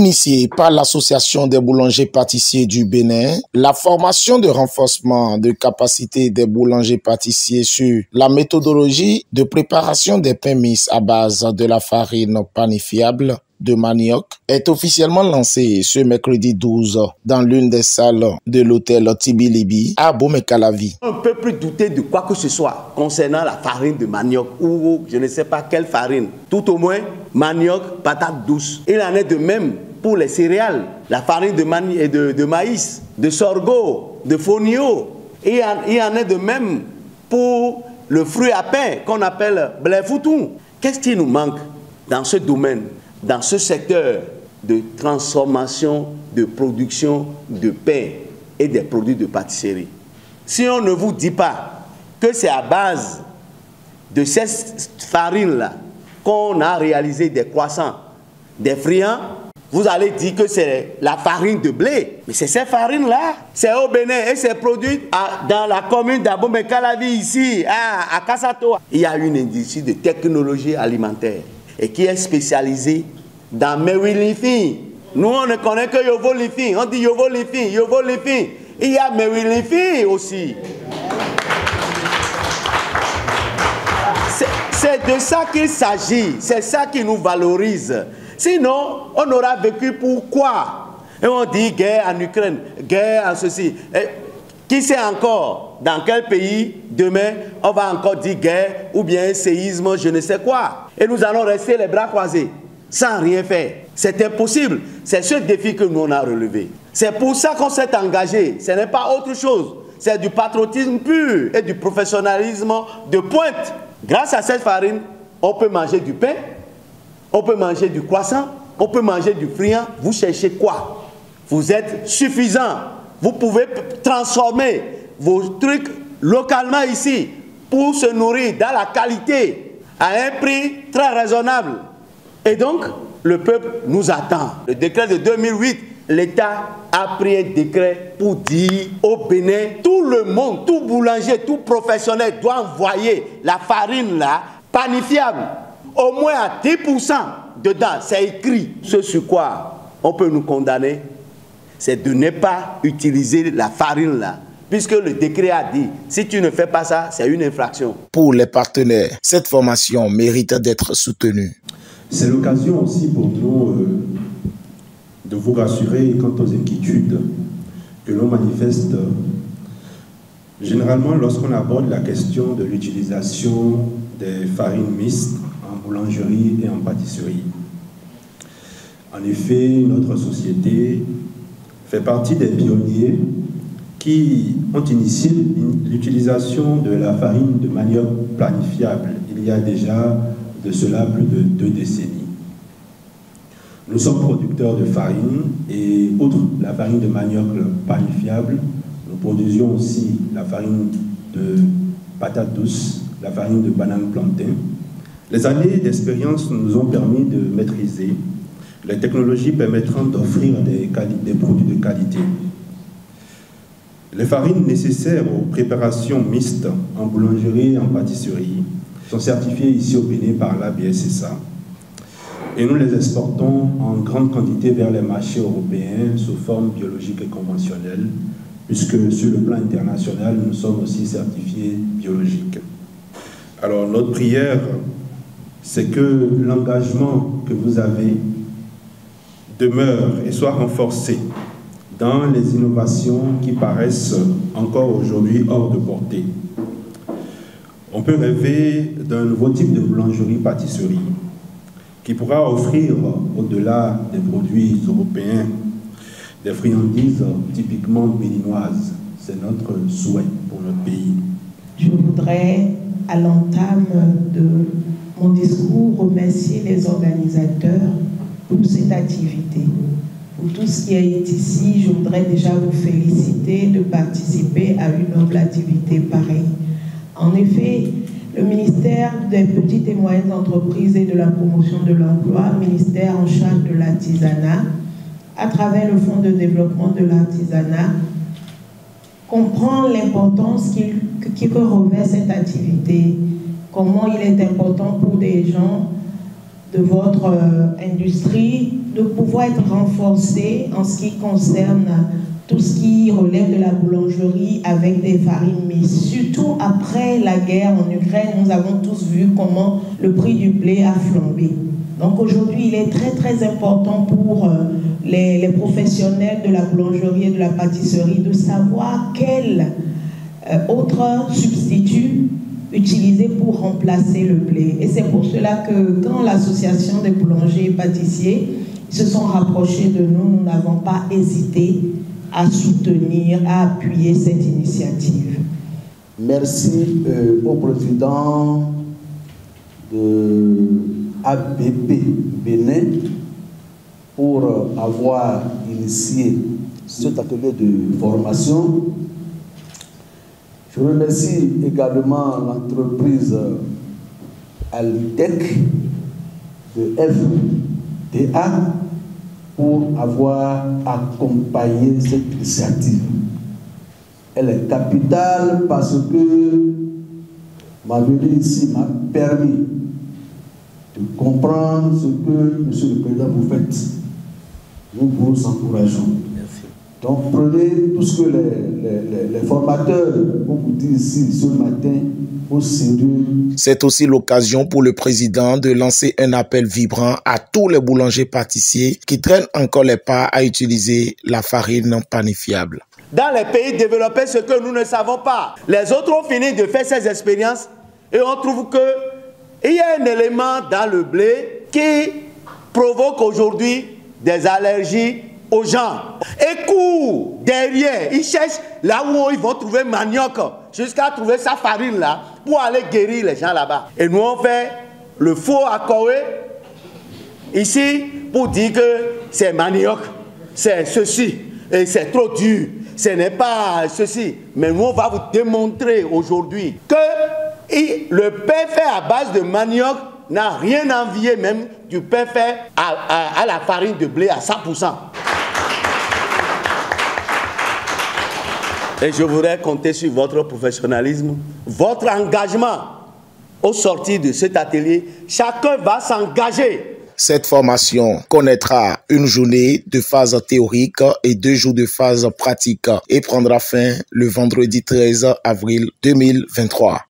Initiée par l'Association des boulangers-pâtissiers du Bénin, la formation de renforcement de capacité des boulangers-pâtissiers sur la méthodologie de préparation des pains mixtes à base de la farine panifiable de manioc est officiellement lancée ce mercredi 12 dans l'une des salles de l'hôtel Tibilibi à Bomekalavi. On ne peut plus douter de quoi que ce soit concernant la farine de manioc ou je ne sais pas quelle farine. Tout au moins, manioc, patate douce. Il en est de même pour les céréales, la farine de maïs, de sorgho, de fonio. Il en est de même pour le fruit à pain qu'on appelle blé foutou. Qu'est-ce qui nous manque dans ce domaine, dans ce secteur de transformation, de production de pain et des produits de pâtisserie? Si on ne vous dit pas que c'est à base de cette farine-là qu'on a réalisé des croissants, des friands, vous allez dire que c'est la farine de blé. Mais c'est cette farine-là. C'est au Bénin et c'est produit dans la commune d'Abomey-Calavi, ici, à Kassato. Il y a une industrie de technologie alimentaire et qui est spécialisée dans Mewilifi. Nous, on ne connaît que Yovo-Lifi. On dit Yovo-Lifi, Yovo-Lifi. Il y a Mewilifi aussi. C'est de ça qu'il s'agit. C'est ça qui nous valorise. Sinon, on aura vécu pourquoi? Et on dit guerre en Ukraine, guerre en ceci. Et qui sait encore dans quel pays demain on va encore dire guerre ou bien séisme, je ne sais quoi. Et nous allons rester les bras croisés sans rien faire. C'est impossible. C'est ce défi que nous on a relevé. C'est pour ça qu'on s'est engagé. Ce n'est pas autre chose. C'est du patriotisme pur et du professionnalisme de pointe. Grâce à cette farine, on peut manger du pain, on peut manger du croissant, on peut manger du friand. Vous cherchez quoi? Vous êtes suffisant. Vous pouvez transformer vos trucs localement ici pour se nourrir dans la qualité à un prix très raisonnable. Et donc, le peuple nous attend. Le décret de 2008, l'État a pris un décret pour dire au Bénin, tout le monde, tout boulanger, tout professionnel doit envoyer la farine là, panifiable, au moins à 10% dedans. C'est écrit. Ce sur quoi on peut nous condamner, c'est de ne pas utiliser la farine là. Puisque le décret a dit, si tu ne fais pas ça, c'est une infraction. Pour les partenaires, cette formation mérite d'être soutenue. C'est l'occasion aussi pour nous de vous rassurer quant aux inquiétudes que l'on manifeste généralement lorsqu'on aborde la question de l'utilisation des farines mixtes en boulangerie et en pâtisserie. En effet, notre société fait partie des pionniers qui ont initié l'utilisation de la farine de manioc planifiable il y a déjà de cela plus de 2 décennies. Nous sommes producteurs de farine et, outre la farine de manioc panifiable, nous produisions aussi la farine de patate douce, la farine de banane plantain. Les années d'expérience nous ont permis de maîtriser les technologies permettant d'offrir des produits de qualité. Les farines nécessaires aux préparations mixtes en boulangerie et en pâtisserie sont certifiées ici au Bénin par la BSSA. Et nous les exportons en grande quantité vers les marchés européens sous forme biologique et conventionnelle, puisque sur le plan international, nous sommes aussi certifiés biologiques. Alors notre prière, c'est que l'engagement que vous avez demeure et soit renforcé dans les innovations qui paraissent encore aujourd'hui hors de portée. On peut rêver d'un nouveau type de boulangerie-pâtisserie qui pourra offrir, au-delà des produits européens, des friandises typiquement béninoises. C'est notre souhait pour notre pays. Je voudrais, à l'entame de mon discours, remercier les organisateurs pour cette activité. Pour tout ce qui est ici, je voudrais déjà vous féliciter de participer à une noble activité pareille. En effet, le ministère des Petites et Moyennes Entreprises et de la Promotion de l'Emploi, ministère en charge de l'artisanat, à travers le Fonds de développement de l'artisanat, comprend l'importance que revêt cette activité, comment il est important pour des gens de votre industrie de pouvoir être renforcée en ce qui concerne tout ce qui relève de la boulangerie avec des farines mixtes. Surtout après la guerre en Ukraine, nous avons tous vu comment le prix du blé a flambé. Donc aujourd'hui, il est très très important pour les professionnels de la boulangerie et de la pâtisserie de savoir quel autre substitut utiliser pour remplacer le blé. Et c'est pour cela que quand l'association des boulangers et pâtissiers se sont rapprochés de nous, nous n'avons pas hésité à soutenir, à appuyer cette initiative. Merci au président de ABP Bénin pour avoir initié cet atelier de formation. Je remercie également l'entreprise Alitech de FDA pour avoir accompagné cette initiative. Elle est capitale parce que ma venue ici m'a permis de comprendre ce que, Monsieur le Président, vous faites. Nous vous encourageons. Merci. Donc prenez tout ce que les formateurs vont vous dire ici ce matin au sérieux. C'est aussi l'occasion pour le président de lancer un appel vibrant à tous les boulangers pâtissiers qui traînent encore les pas à utiliser la farine panifiable. Dans les pays développés, ce que nous ne savons pas, les autres ont fini de faire ces expériences et on trouve qu'il y a un élément dans le blé qui provoque aujourd'hui des allergies aux gens. Et courent derrière, ils cherchent là où ils vont trouver manioc jusqu'à trouver sa farine là pour aller guérir les gens là-bas. Et nous on fait le faux accoé ici pour dire que c'est manioc, c'est ceci et c'est trop dur. Ce n'est pas ceci. Mais nous, on va vous démontrer aujourd'hui que le pain fait à base de manioc n'a rien envié même du pain fait à la farine de blé à 100%. Et je voudrais compter sur votre professionnalisme, votre engagement au sortir de cet atelier. Chacun va s'engager. Cette formation connaîtra une journée de phase théorique et 2 jours de phase pratique et prendra fin le vendredi 13 avril 2023.